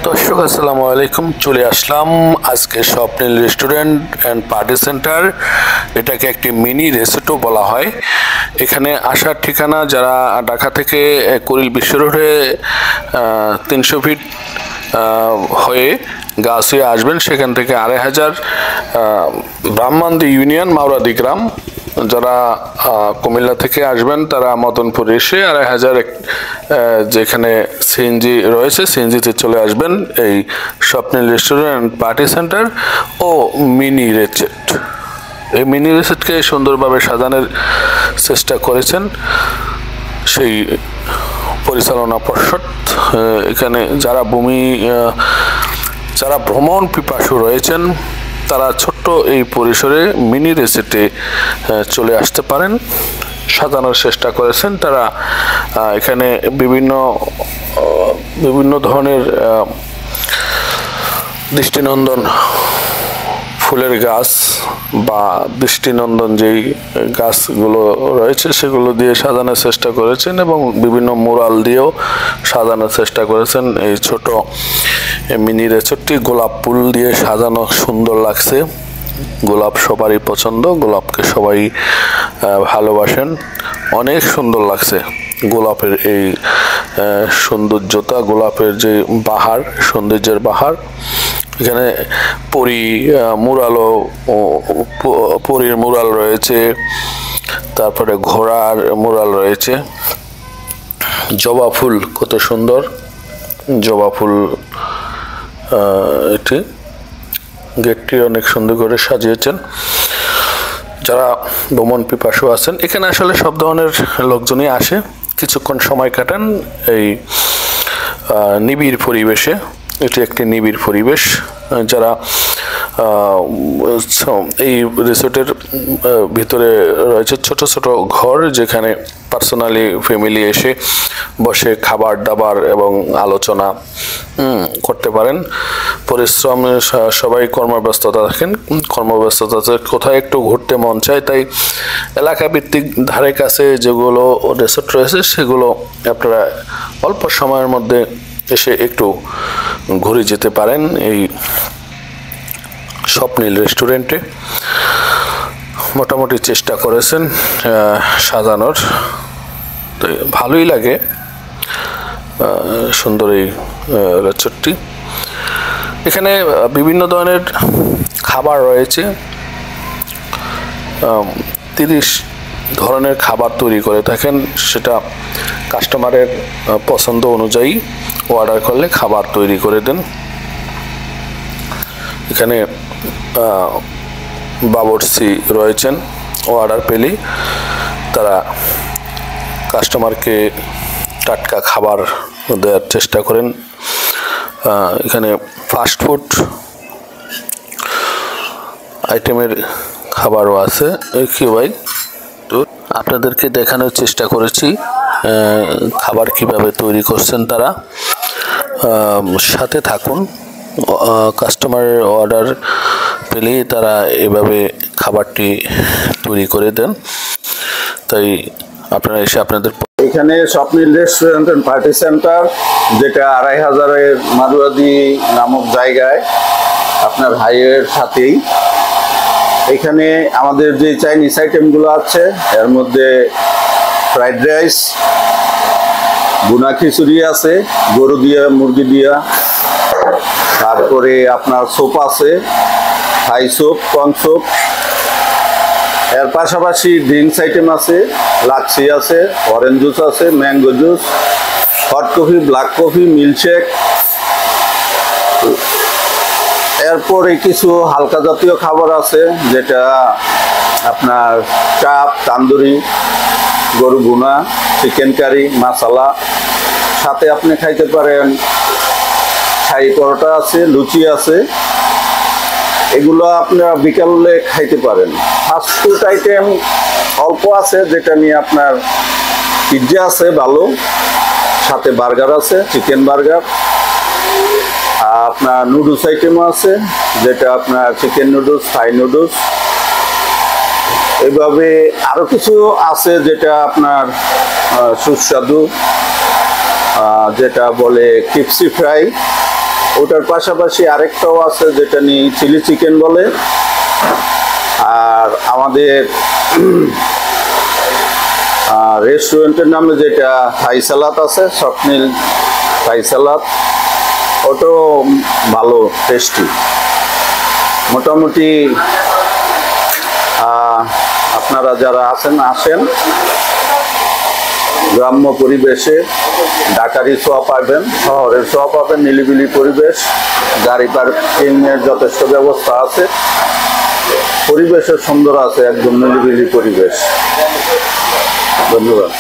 দর্শক আসসালামু আলাইকুম, চলে আসলাম আজকে স্বপ্নিল রেস্টুরেন্ট অ্যান্ড পার্টি সেন্টার। এটাকে একটি মিনি রেসোর্টও বলা হয়। এখানে আসার ঠিকানা, যারা ঢাকা থেকে কুড়িল বিশ্ব রোডে 300 ফিট হয়ে গাছিয়া আসবেন, সেখান থেকে 2500 ব্রাহ্মণদি ইউনিয়ন মাওরাদি গ্রাম। যারা কুমিল্লা থেকে আসবেন তারা মদনপুর এসে 2500 যেখানে সিএনজি রয়েছে, সিএনজিতে চলে আসবেন এই স্বপ্নিল রেস্টুরেন্ট পার্টি সেন্টার ও মিনি রেসোর্ট। এই মিনি রেসোর্টকে সুন্দরভাবে সাজানোর চেষ্টা করেছেন সেই পরিচালনা পর্ষদ। এখানে যারা ভ্রমণ পিপাসু রয়েছেন তারা ছোট্ট এই পরিসরে মিনি রেসোর্টে চলে আসতে পারেন। সাজানোর চেষ্টা করেছেন তারা। এখানে বিভিন্ন ধরনের দৃষ্টিনন্দন ফুলের গাছ বা দৃষ্টিনন্দন যেই গাছগুলো রয়েছে সেগুলো দিয়ে সাজানোর চেষ্টা করেছেন এবং বিভিন্ন মুরাল দিয়েও সাজানোর চেষ্টা করেছেন। এই ছোট মিনি রেসোর্টটি গোলাপ ফুল দিয়ে সাজানো, সুন্দর লাগছে। গোলাপ সবারই পছন্দ, গোলাপকে সবাই ভালোবাসেন, অনেক সুন্দর লাগছে গোলাপের এই সৌন্দর্যতা, গোলাপের যে বাহার, সৌন্দর্যের বাহার। এখানে পরীর মুরাল রয়েছে, তারপরে ঘোড়ার মুরাল রয়েছে, জবা ফুল, কত সুন্দর জবা ফুল। এটি গেটটি অনেক সুন্দর করে সাজিয়েছেন। যারা ভ্রমণ পিপাসু আছেন, এখানে আসলে সব ধরনের লোকজনই আসে, কিছুক্ষণ সময় কাটান এই নিবিড় পরিবেশে। এটি একটি নিবিড় পরিবেশ। যারা এই রিসোর্টের ভিতরে রয়েছে ছোট ছোট ঘর, যেখানে পার্সোনালি ফ্যামিলি এসে বসে খাবার দাবার এবং আলোচনা করতে পারেন। পরিশ্রম, সবাই কর্মব্যস্ততা থাকেন, কর্মব্যস্ততাতে কোথায় একটু ঘুরতে মন চায়, তাই এলাকা ভিত্তিক ধারে কাছে যেগুলো রিসোর্ট রয়েছে সেগুলো আপনারা অল্প সময়ের মধ্যে এসে একটু ঘুরে যেতে পারেন এই স্বপ্নিল রেস্টুরেন্টে। মোটামুটি চেষ্টা করেছেন সাজানোর, তো ভালোই লাগে। সুন্দর এই রেস্টুরেন্টটি। এখানে বিভিন্ন ধরনের খাবার রয়েছে, 30 ধরনের খাবার তৈরি করে থাকেন। সেটা কাস্টমারের পছন্দ অনুযায়ী অর্ডার করলে খাবার তৈরি করে দেন। এখানে বাবুর্চি রয়েছেন, অর্ডার পেলেই তারা কাস্টমারকে টাটকা খাবার দেওয়ার চেষ্টা করেন। এখানে ফাস্টফুড আইটেমের খাবারও আছে। কি ভাই, তো আপনাদেরকে দেখানোর চেষ্টা করেছি খাবার কিভাবে তৈরি করছেন তারা। সাথে থাকুন, কাস্টমারের অর্ডার পেলেই তারা এভাবে খাবারটি তৈরি করে দেন। তাই আপনারা এসে আপনাদের এখানে স্বপ্নিল রেস্টুরেন্ট এন্ড পার্টি সেন্টার, যেটা 2500 মারুয়াদি নামক জায়গায় আপনার হাইওয়ের সাথেই। এখানে আমাদের যে চাইনিজ আইটেমগুলো আছে এর মধ্যে ফ্রাইড রাইস, বুনা খিচুড়ি আছে গরু দিয়া মুরগি দিয়া, তারপরে আপনার স্যুপ আছে, থাই স্যুপ, কর্ন স্যুপ। এর পাশাপাশি ড্রিঙ্কস আইটেম আছে, লাচ্ছি আছে, অরেঞ্জ জুস আছে, mango juice, hot coffee, black coffee, milkshake. এরপরে কিছু হালকা জাতীয় খাবার আছে, যেটা আপনার চাপ, তান্দুরি, গরু ভুনা, চিকেন কারি, মশলা। সাথে আপনি খাইতে পারেন শাহী পরোটা আছে, লুচি আছে। এগুলো আপনারা বিকালে খাইতে পারেন। ফাস্টফুড আইটেম অল্প আছে, যেটা নিয়ে আপনার পিৎজা আছে ভালো, সাথে বার্গার আছে, চিকেন বার্গার। আপনার নুডলস আইটেমও আছে, যেটা আপনার চিকেন নুডলস, থাই নুডলস। এইভাবে আরো কিছু আছে যেটা আপনার সুস্বাদু, যেটা বলে ক্রিপসি ফ্রাই, ওটার পাশাপাশি আরেকটাও আছে যেটা নিয়ে চিলি চিকেন বলে। আর আমাদের রেস্টুরেন্টের নামে যেটা থাই সালাদ আছে, স্বপ্নিল থাই সালাদ, ওটাও ভালো টেস্টি। মোটামুটি আপনারা যারা আছেন আসেন, গ্রাম্য পরিবেশে ঢাকারই ছোঁয়া পাবেন, শহরের ছোঁয়া পাবেন, নিলিবিলি পরিবেশ, গাড়ি পার্কিংয়ের যথেষ্ট ব্যবস্থা আছে, পরিবেশের সুন্দর আছে, একদম নিলিবিলি পরিবেশ। ধন্যবাদ।